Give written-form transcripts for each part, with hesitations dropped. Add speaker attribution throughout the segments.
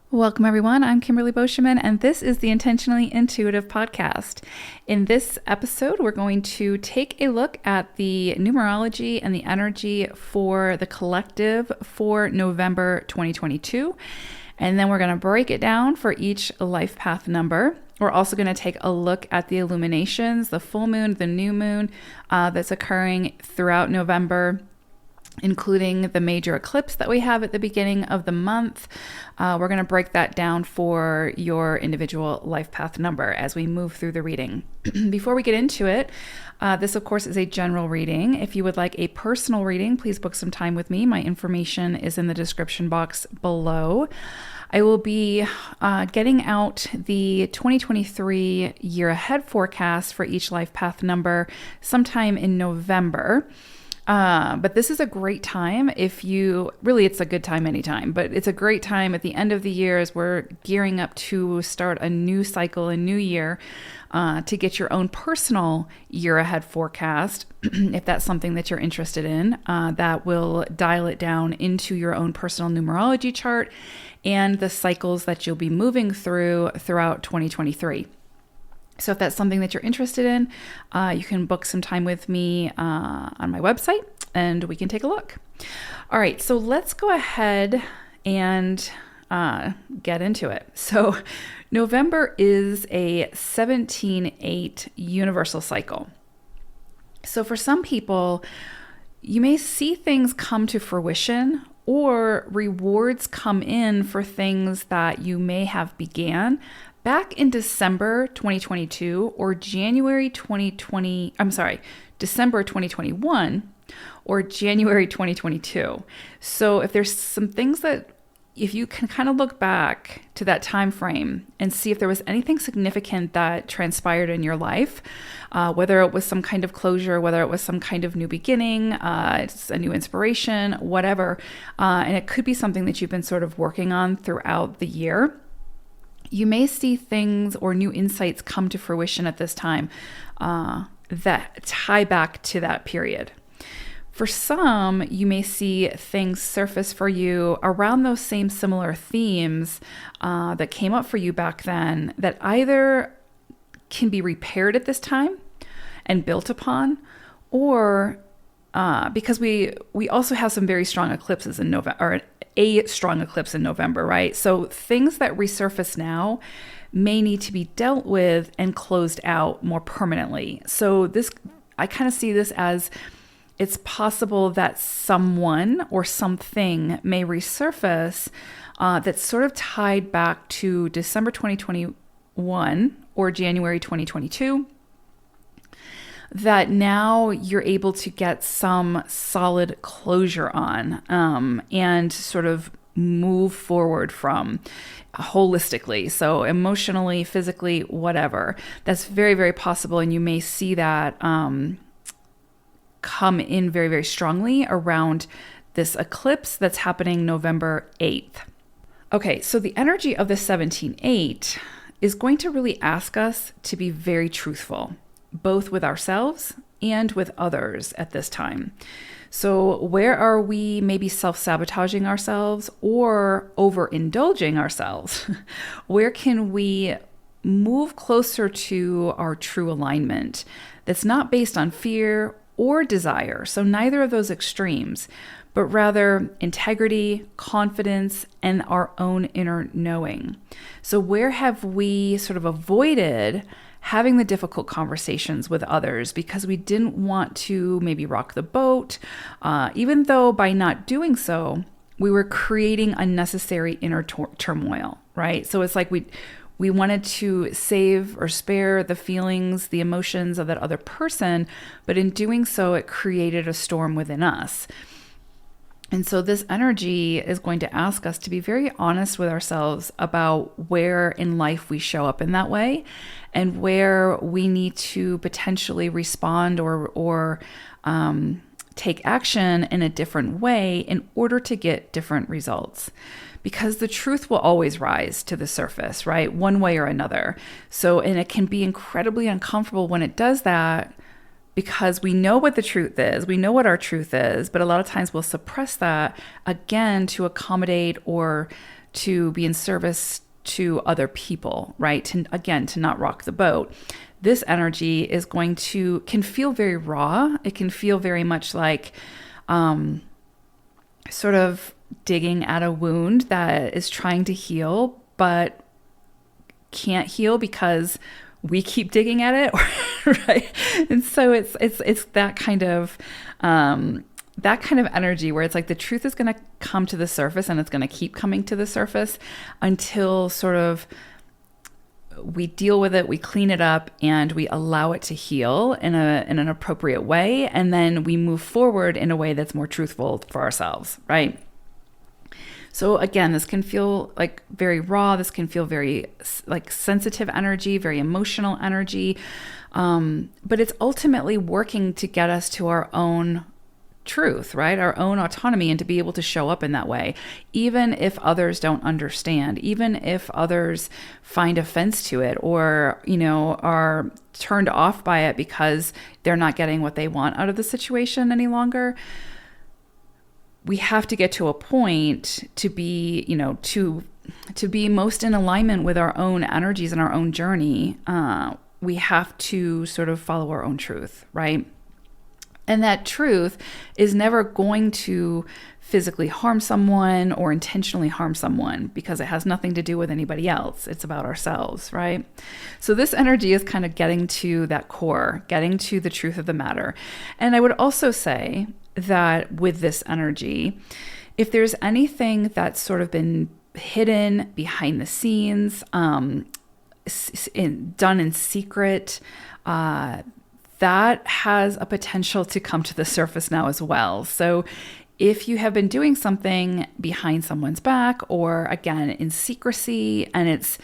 Speaker 1: Welcome, everyone. I'm Kimberly Boscheman, and this is the Intentionally Intuitive podcast. In this episode, we're going to take a look at the numerology and the energy for the collective for November 2022. And then we're going to break it down for each life path number. We're also going to take a look at the illuminations, the full moon, the new moon that's occurring throughout November, including the major eclipse that we have at the beginning of the month. We're going to break that down for your individual life path number as we move through the reading. Before we get into it, this, of course, is a general reading. If you would like a personal reading, please book some time with me. My information is in the description box below. I will be getting out the 2023 year ahead forecast for each life path number sometime in November. But this is a great time it's a good time anytime, but it's a great time at the end of the year as we're gearing up to start a new cycle, a new year, to get your own personal year ahead forecast. If that's something that you're interested in, that will dial it down into your own personal numerology chart and the cycles that you'll be moving throughout 2023. So if that's something that you're interested in, you can book some time with me on my website and we can take a look. All right, so let's go ahead and get into it. So November is a 17-8 universal cycle. So for some people, you may see things come to fruition or rewards come in for things that you may have began back in December 2022 or December 2021 or January 2022. So if there's some things that, if you can kind of look back to that time frame and see if there was anything significant that transpired in your life, whether it was some kind of closure, whether it was some kind of new beginning, it's a new inspiration, whatever, and it could be something that you've been sort of working on throughout the year, you may see things or new insights come to fruition at this time that tie back to that period. For some, you may see things surface for you around those same similar themes that came up for you back then that either can be repaired at this time and built upon, or because we also have some very strong eclipses in November, or a strong eclipse in November, right? So things that resurface now may need to be dealt with and closed out more permanently. So I kind of see this as it's possible that someone or something may resurface that's sort of tied back to December 2021 or January 2022, that now you're able to get some solid closure on and sort of move forward from holistically. So emotionally, physically, whatever. That's very, very possible. And you may see that come in very, very strongly around this eclipse that's happening November 8th. Okay, so the energy of the 17-8 is going to really ask us to be very truthful, both with ourselves and with others at this time. So where are we maybe self-sabotaging ourselves or overindulging ourselves? Where can we move closer to our true alignment that's not based on fear or desire? So neither of those extremes, but rather integrity, confidence, and our inner inner knowing. So where have we sort of avoided having the difficult conversations with others because we didn't want to maybe rock the boat, even though by not doing so, we were creating unnecessary inner turmoil, right? So it's like we wanted to save or spare the feelings, the emotions of that other person, but in doing so, it created a storm within us. And so this energy is going to ask us to be very honest with ourselves about where in life we show up in that way and where we need to potentially respond or take action in a different way in order to get different results. Because the truth will always rise to the surface, right? One way or another. So, and it can be incredibly uncomfortable when it does that, because we know what the truth is, we know what our truth is, but a lot of times we'll suppress that again to accommodate or to be in service to other people, right? To not rock the boat. This energy can feel very raw. It can feel very much like sort of digging at a wound that is trying to heal, but can't heal because we keep digging at it, right? And so it's that kind of energy where it's like the truth is going to come to the surface, and it's going to keep coming to the surface until sort of we deal with it, we clean it up, and we allow it to heal in an appropriate way, and then we move forward in a way that's more truthful for ourselves, right? So again, this can feel like very raw. This can feel very like sensitive energy, very emotional energy. But it's ultimately working to get us to our own truth, right? Our own autonomy, and to be able to show up in that way, even if others don't understand, even if others find offense to it, or, are turned off by it because they're not getting what they want out of the situation any longer. We have to get to a point to be, to be most in alignment with our own energies and our own journey. We have to sort of follow our own truth, right? And that truth is never going to physically harm someone or intentionally harm someone, because it has nothing to do with anybody else. It's about ourselves, right? So this energy is kind of getting to that core, getting to the truth of the matter. And I would also say that with this energy, if there's anything that's sort of been hidden behind the scenes, done in secret, that has a potential to come to the surface now as well. So if you have been doing something behind someone's back, or again, in secrecy, and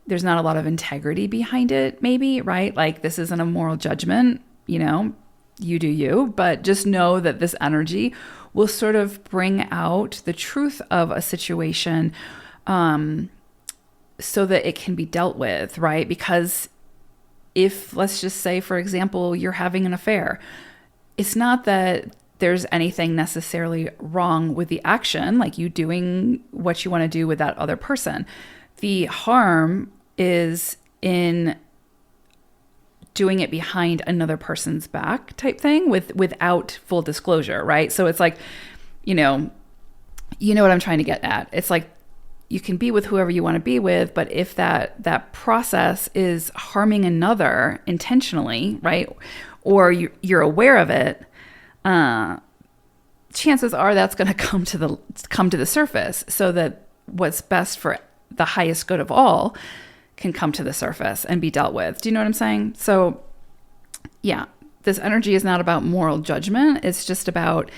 Speaker 1: there's not a lot of integrity behind it, maybe, right? Like, this isn't a moral judgment, you do you, but just know that this energy will sort of bring out the truth of a situation, so that it can be dealt with, right? Because if, let's just say, for example, you're having an affair, it's not that there's anything necessarily wrong with the action, like you doing what you want to do with that other person. The harm is in doing it behind another person's back type thing without full disclosure, right? So it's like, you know what I'm trying to get at. It's like, you can be with whoever you want to be with, but if that process is harming another intentionally, right, or you're aware of it, chances are that's going to come to the surface, so that what's best for the highest good of all can come to the surface and be dealt with. Do you know what I'm saying? So, yeah, this energy is not about moral judgment. It's just about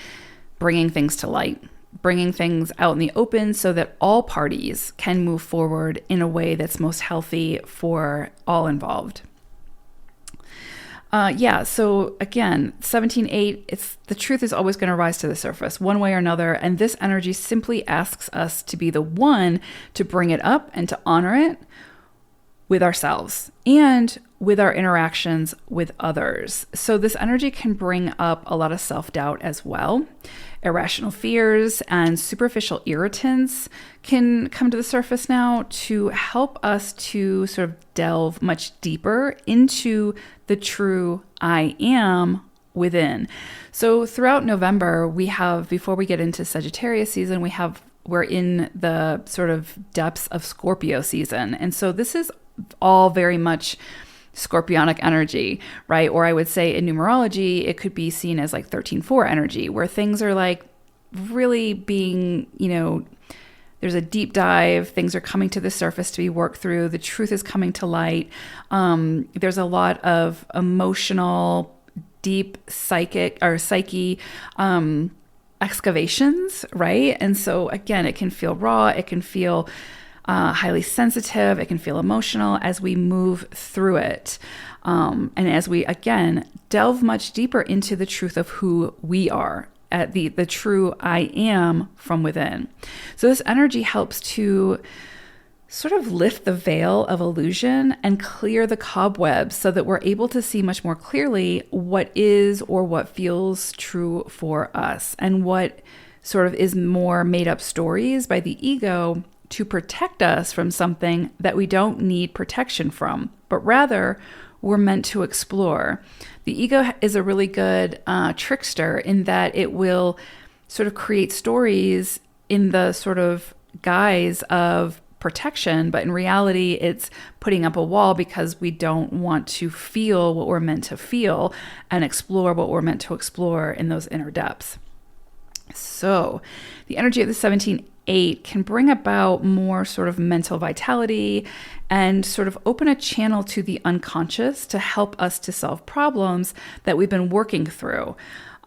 Speaker 1: bringing things to light, bringing things out in the open, so that all parties can move forward in a way that's most healthy for all involved. So again, 17.8, the truth is always going to rise to the surface one way or another. And this energy simply asks us to be the one to bring it up and to honor it with ourselves and with our interactions with others. So this energy can bring up a lot of self-doubt as well. Irrational fears and superficial irritants can come to the surface now to help us to sort of delve much deeper into the true I am within. So throughout November, before we get into Sagittarius season, we're in the sort of depths of Scorpio season. And so this is all very much Scorpionic energy, right? Or I would say in numerology, it could be seen as like 13.4 energy, where things are like really being, there's a deep dive, things are coming to the surface to be worked through, the truth is coming to light. There's a lot of emotional, deep psyche excavations, right? And so again, it can feel raw, it can feel highly sensitive, it can feel emotional as we move through it. And as we, again, delve much deeper into the truth of who we are, at the true I am from within. So this energy helps to sort of lift the veil of illusion and clear the cobwebs so that we're able to see much more clearly what is or what feels true for us, and what sort of is more made up stories by the ego to protect us from something that we don't need protection from, but rather we're meant to explore. The ego is a really good trickster in that it will sort of create stories in the sort of guise of protection, but in reality, it's putting up a wall because we don't want to feel what we're meant to feel and explore what we're meant to explore in those inner depths. So the energy of the 17-8 can bring about more sort of mental vitality and sort of open a channel to the unconscious to help us to solve problems that we've been working through.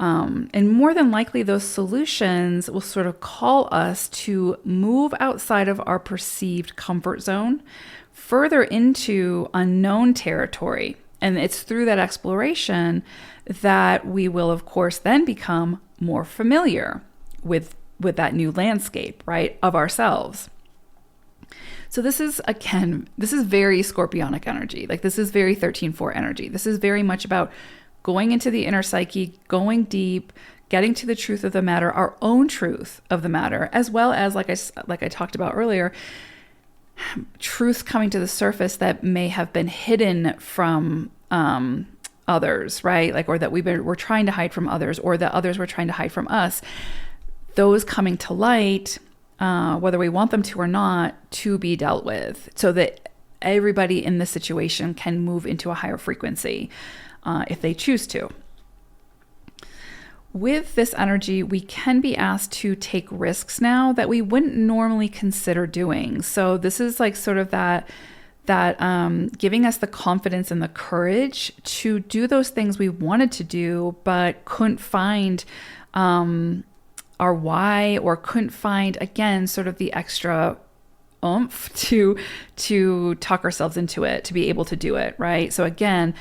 Speaker 1: And more than likely, those solutions will sort of call us to move outside of our perceived comfort zone, further into unknown territory. And it's through that exploration that we will, of course, then become more familiar with that new landscape, right, of ourselves. So this is very scorpionic energy. Like this is very 13-4 energy. This is very much about going into the inner psyche, going deep, getting to the truth of the matter, our own truth of the matter, as well as, like I talked about earlier, truths coming to the surface that may have been hidden from others, right? Like, or that we're trying to hide from others, or that others were trying to hide from us. Those coming to light, whether we want them to or not, to be dealt with, so that everybody in this situation can move into a higher frequency. If they choose to. With this energy, we can be asked to take risks now that we wouldn't normally consider doing. So this is like sort of that giving us the confidence and the courage to do those things we wanted to do, but couldn't find our why, or couldn't find, again, sort of the extra oomph to talk ourselves into it, to be able to do it, right? So again,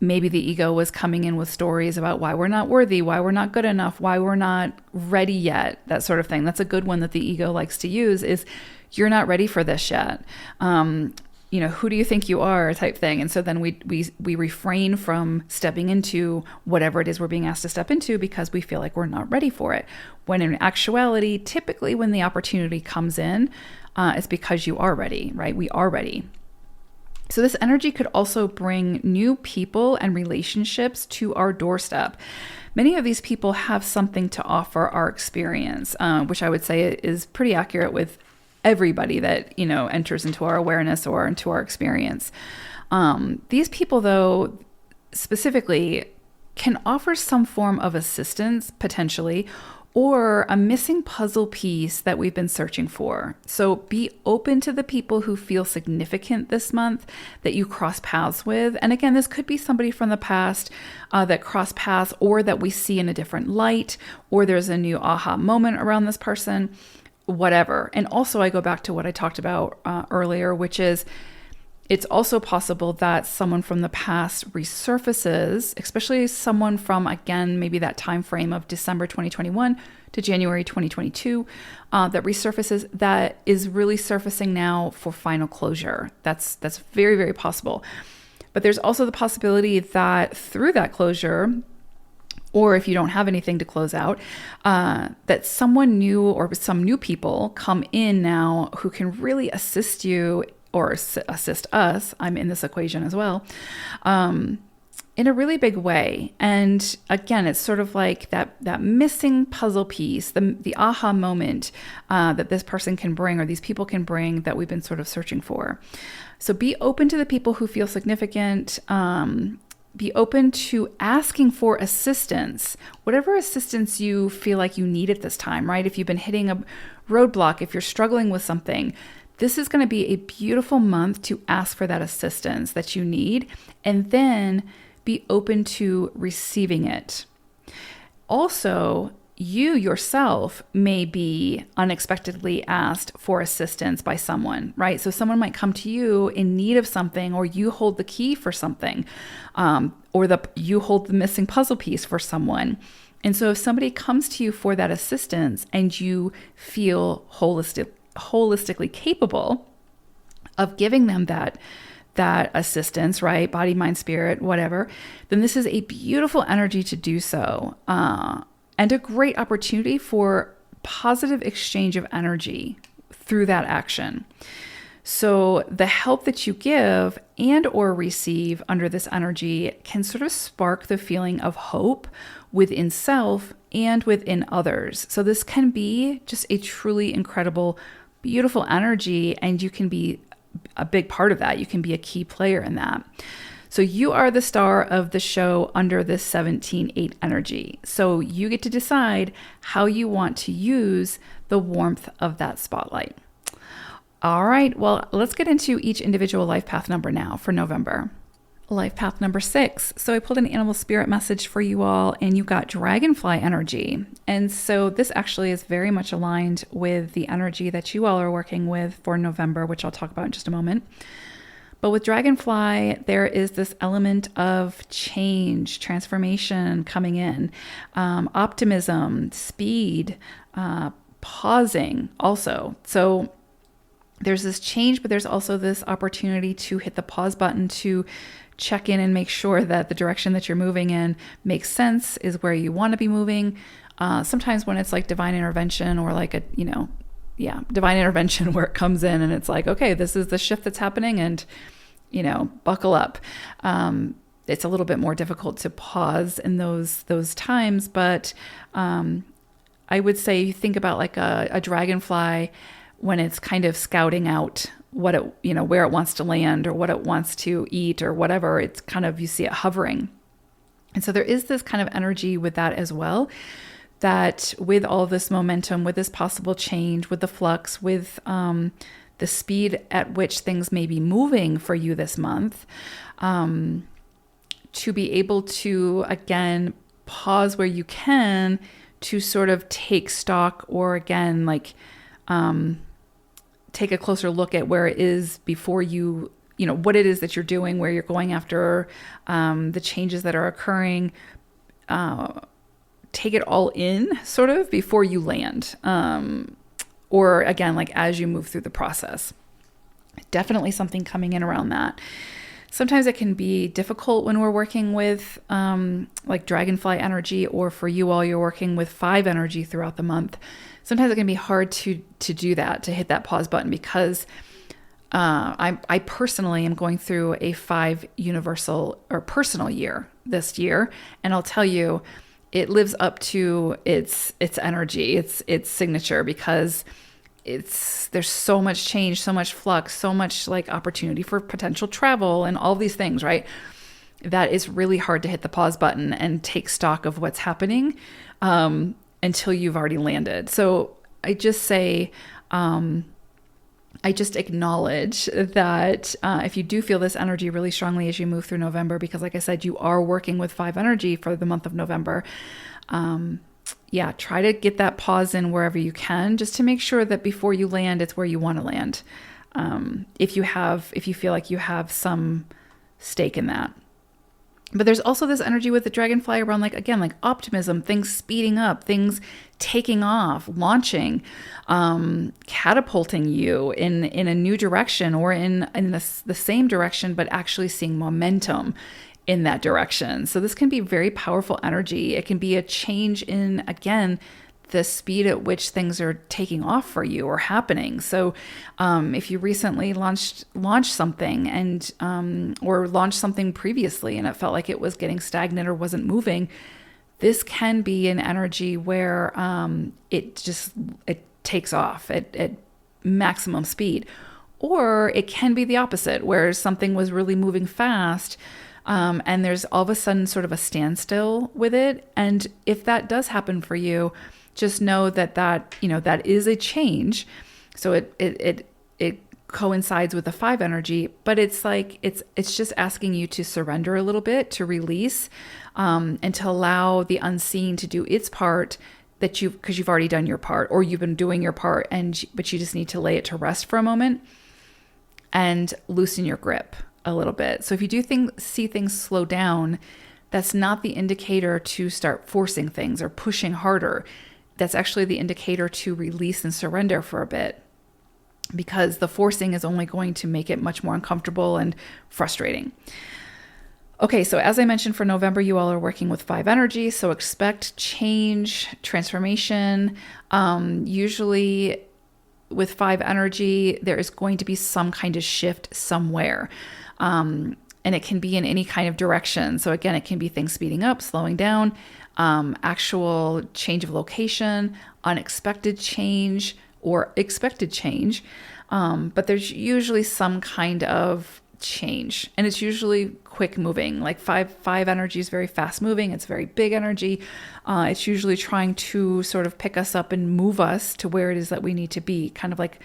Speaker 1: maybe the ego was coming in with stories about why we're not worthy, why we're not good enough, why we're not ready yet, that sort of thing. That's a good one that the ego likes to use, is you're not ready for this yet. Who do you think you are, type thing. And so then we refrain from stepping into whatever it is we're being asked to step into because we feel like we're not ready for it. When in actuality, typically when the opportunity comes in, it's because you are ready, right? We are ready. So this energy could also bring new people and relationships to our doorstep. Many of these people have something to offer our experience, which I would say is pretty accurate with everybody that, enters into our awareness or into our experience. These people, though, specifically can offer some form of assistance, potentially, or a missing puzzle piece that we've been searching for. So be open to the people who feel significant this month that you cross paths with. And again, this could be somebody from the past that cross paths, or that we see in a different light, or there's a new aha moment around this person, whatever. And also I go back to what I talked about earlier, which is it's also possible that someone from the past resurfaces, especially someone from, again, maybe that time frame of December 2021 to January 2022, that resurfaces, that is really surfacing now for final closure. That's very, very possible. But there's also the possibility that through that closure, or if you don't have anything to close out, that someone new or some new people come in now who can really assist you or assist us, I'm in this equation as well, in a really big way. And again, it's sort of like that missing puzzle piece, the aha moment that this person can bring, or these people can bring, that we've been sort of searching for. So be open to the people who feel significant. Be open to asking for assistance, whatever assistance you feel like you need at this time, right? If you've been hitting a roadblock, if you're struggling with something, this is going to be a beautiful month to ask for that assistance that you need, and then be open to receiving it. Also, you yourself may be unexpectedly asked for assistance by someone, right? So someone might come to you in need of something, or you hold the key for something, or you hold the missing puzzle piece for someone. And so if somebody comes to you for that assistance and you feel holistically capable of giving them that assistance, right? Body, mind, spirit, whatever, then this is a beautiful energy to do so. And a great opportunity for positive exchange of energy through that action. So the help that you give and or receive under this energy can sort of spark the feeling of hope within self and within others. So this can be just a truly incredible, beautiful energy, and you can be a big part of that. You can be a key player in that. So you are the star of the show under this 17-8 energy. So you get to decide how you want to use the warmth of that spotlight. All right, well, let's get into each individual life path number now for November. Life path number 6. So I pulled an animal spirit message for you all, and you got dragonfly energy. And so this actually is very much aligned with the energy that you all are working with for November, which I'll talk about in just a moment. But with dragonfly, there is this element of change, transformation coming in, optimism, speed, pausing also. So there's this change, but there's also this opportunity to hit the pause button to check in and make sure that the direction that you're moving in makes sense, is where you want to be moving. Sometimes when it's like divine intervention or like a, divine intervention where it comes in and it's like, okay, this is the shift that's happening and, buckle up. It's a little bit more difficult to pause in those times, but I would say you think about like a dragonfly when it's kind of scouting out what it, where it wants to land or what it wants to eat or whatever. It's kind of, you see it hovering. And so there is this kind of energy with that as well, that with all this momentum, with this possible change, with the flux, with the speed at which things may be moving for you this month, to be able to, again, pause where you can to sort of take stock or again, like, take a closer look at where it is before you, what it is that you're doing, where you're going after, the changes that are occurring, take it all in sort of before you land. Or again, like as you move through the process, definitely something coming in around that. Sometimes it can be difficult when we're working with like dragonfly energy, or for you all, you're working with 5 energy throughout the month. Sometimes it can be hard to do that, to hit that pause button, because I personally am going through a 5 universal or personal year this year. And I'll tell you, it lives up to its energy, its signature, because there's so much change, so much flux, so much like opportunity for potential travel and all these things, right? That it's really hard to hit the pause button and take stock of what's happening until you've already landed. So I just say, I just acknowledge that if you do feel this energy really strongly as you move through November, because like I said, you are working with 5 energy for the month of November. Try to get that pause in wherever you can, just to make sure that before you land, it's where you want to land. If you feel like you have some stake in that. But there's also this energy with the dragonfly around, like, again, like optimism, things speeding up, things taking off, launching, catapulting you in a new direction, or in the same direction, but actually seeing momentum in that direction. So this can be very powerful energy. It can be a change in, again, the speed at which things are taking off for you or happening. So if you recently launched something and or launched something previously and it felt like it was getting stagnant or wasn't moving, this can be an energy where it takes off at maximum speed. Or it can be the opposite, where something was really moving fast, and there's all of a sudden sort of a standstill with it. And if that does happen for you, just know that is a change. So it coincides with the 5 energy, but it's like it's just asking you to surrender a little bit, to release, and to allow the unseen to do its part, because you've already done your part, or you've been doing your part, but you just need to lay it to rest for a moment and loosen your grip a little bit. So if you do see things slow down, that's not the indicator to start forcing things or pushing harder. That's actually the indicator to release and surrender for a bit, because the forcing is only going to make it much more uncomfortable and frustrating. Okay, so as I mentioned, for November, you all are working with 5 energy, so expect change, transformation. Usually with 5 energy, there is going to be some kind of shift somewhere. And it can be in any kind of direction. So again, it can be things speeding up, slowing down, actual change of location, unexpected change, or expected change. But there's usually some kind of change, and it's usually quick moving. Like five energy is very fast moving. It's very big energy. It's usually trying to sort of pick us up and move us to where it is that we need to be, kind of like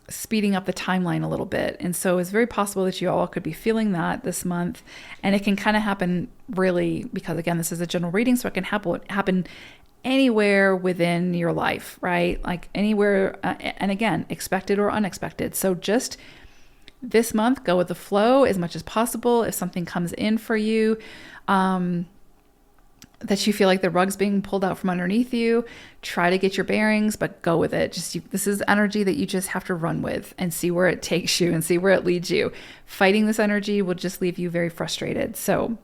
Speaker 1: speeding up the timeline a little bit. And so it's very possible that you all could be feeling that this month. And it can kind of happen really, because again, this is a general reading, so it can happen anywhere within your life, right? Like anywhere, and again, expected or unexpected. So just this month, go with the flow as much as possible. If something comes in for you, that you feel like the rug's being pulled out from underneath you, try to get your bearings, but go with it. This is energy that you just have to run with and see where it takes you and see where it leads you. Fighting this energy will just leave you very frustrated. So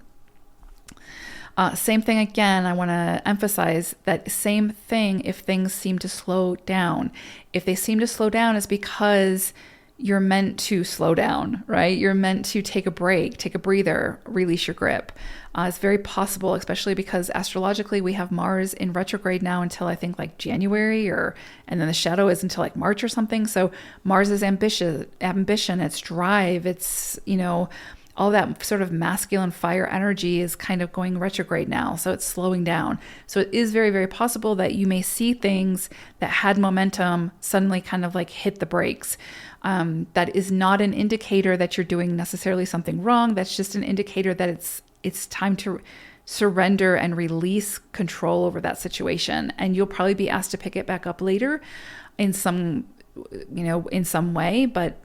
Speaker 1: same thing again, I want to emphasize that same thing if things seem to slow down. If they seem to slow down, it's because you're meant to slow down, right? You're meant to take a break, take a breather, release your grip. It's very possible, especially because astrologically we have Mars in retrograde now until I think like January, and then the shadow is until like March or something. So Mars is ambition, it's drive, it's, all that sort of masculine fire energy is kind of going retrograde now. So it's slowing down. So it is very, very possible that you may see things that had momentum suddenly kind of like hit the brakes. That is not an indicator that you're doing necessarily something wrong. That's just an indicator that it's time to surrender and release control over that situation. And you'll probably be asked to pick it back up later in some way, but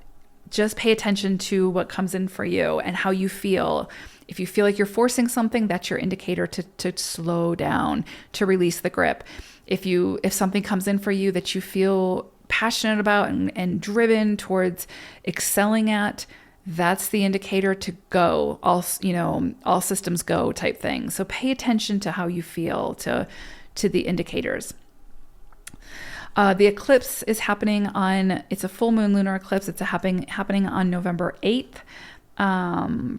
Speaker 1: just pay attention to what comes in for you and how you feel. If you feel like you're forcing something, that's your indicator to slow down, to release the grip. If something comes in for you that you feel passionate about and driven towards excelling at, that's the indicator to go, all systems go type thing. So pay attention to how you feel, to the indicators. The eclipse is happening it's a full moon lunar eclipse. It's happening on November 8th.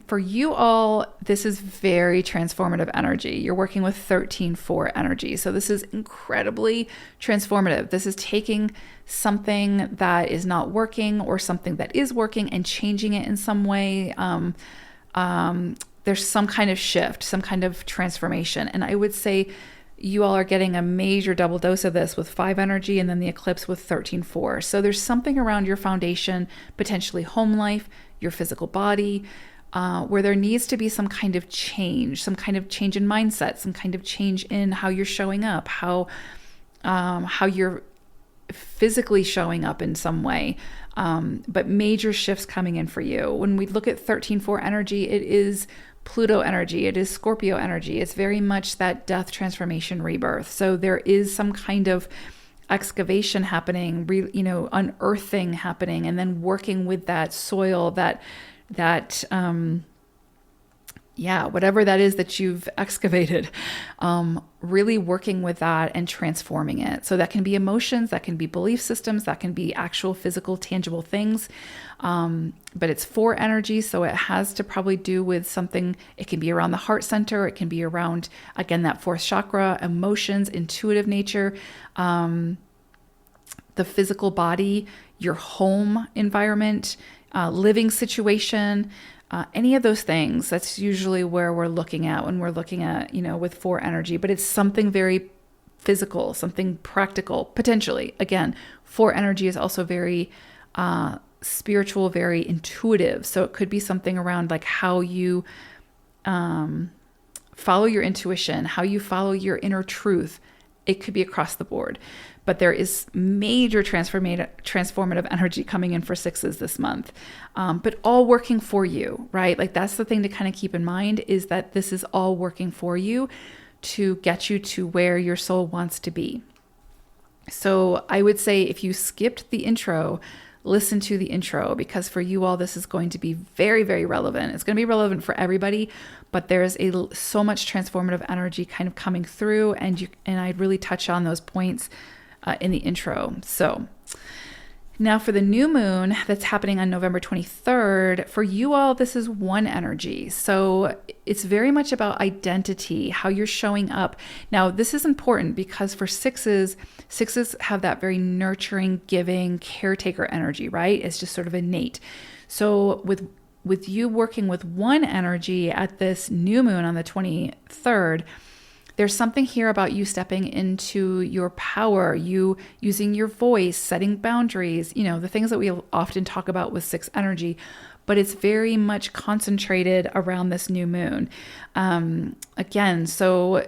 Speaker 1: For you all, this is very transformative energy. You're working with 13-4 energy. So this is incredibly transformative. This is taking something that is not working or something that is working and changing it in some way. There's some kind of shift, some kind of transformation. And I would say you all are getting a major double dose of this with 5 energy and then the eclipse with 13-4. So there's something around your foundation, potentially home life, your physical body, where there needs to be some kind of change in mindset, some kind of change in how you're showing up, how you're physically showing up in some way. But major shifts coming in for you. When we look at 13-4 energy, it is Pluto energy, it is Scorpio energy. It's very much that death, transformation, rebirth. So there is some kind of excavation happening, unearthing happening, and then working with that soil, whatever that is that you've excavated, really working with that and transforming it. So that can be emotions, that can be belief systems, that can be actual physical, tangible things. But it's 4 energy, so it has to probably do with something. It can be around the heart center. It can be around, again, that 4th chakra, emotions, intuitive nature, the physical body, your home environment, living situation, any of those things. That's usually where we're looking at when we're looking at, with 4 energy, but it's something very physical, something practical, potentially. Again, 4 energy is also very spiritual, very intuitive. So it could be something around like how you follow your intuition, how you follow your inner truth. It could be across the board. But there is major transformative energy coming in for 6s this month, but all working for you, right? Like that's the thing to kind of keep in mind, is that this is all working for you to get you to where your soul wants to be. So I would say if you skipped the intro, listen to the intro, because for you all, this is going to be very, very relevant. It's going to be relevant for everybody, but there's so much transformative energy kind of coming through, and I'd really touch on those points in the intro. So now for the new moon that's happening on November 23rd, for you all, this is one energy. So it's very much about identity, how you're showing up. Now, this is important because for sixes have that very nurturing, giving, caretaker energy, right? It's just sort of innate. So with you working with one energy at this new moon on the 23rd, there's something here about you stepping into your power, you using your voice, setting boundaries, the things that we often talk about with six energy, but it's very much concentrated around this new moon. Again, so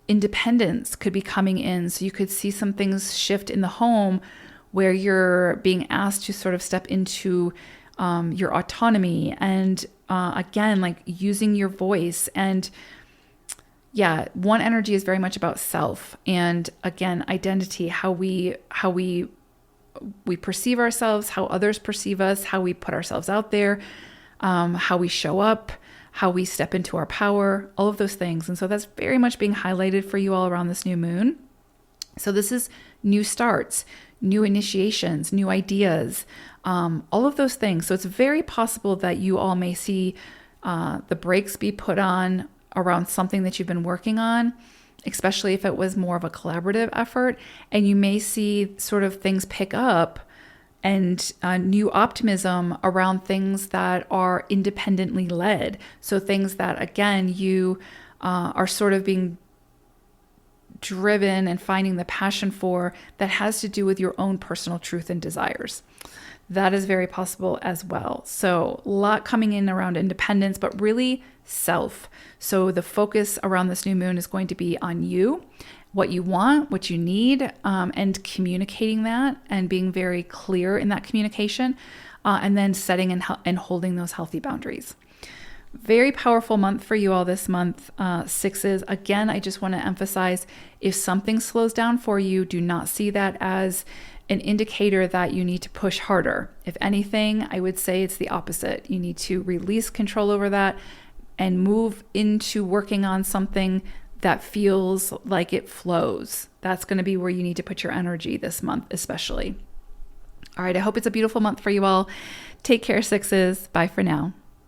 Speaker 1: independence could be coming in. So you could see some things shift in the home where you're being asked to sort of step into your autonomy and again, like using your voice. And yeah, one energy is very much about self and again, identity, how we perceive ourselves, how others perceive us, how we put ourselves out there, how we show up, how we step into our power, all of those things. And so that's very much being highlighted for you all around this new moon. So this is new starts, new initiations, new ideas, all of those things. So it's very possible that you all may see the brakes be put on around something that you've been working on, especially if it was more of a collaborative effort, and you may see sort of things pick up and new optimism around things that are independently led. So things that, again, you are sort of being driven and finding the passion for that has to do with your own personal truth and desires. That is very possible as well. So a lot coming in around independence, but really self. So the focus around this new moon is going to be on you, what you want, what you need, and communicating that and being very clear in that communication, and then setting and holding those healthy boundaries. Very powerful month for you all this month, sixes. Again, I just want to emphasize, if something slows down for you, do not see that as an indicator that you need to push harder. If anything, I would say it's the opposite. You need to release control over that and move into working on something that feels like it flows. That's going to be where you need to put your energy this month, especially. All right, I hope it's a beautiful month for you all. Take care, sixes. Bye for now.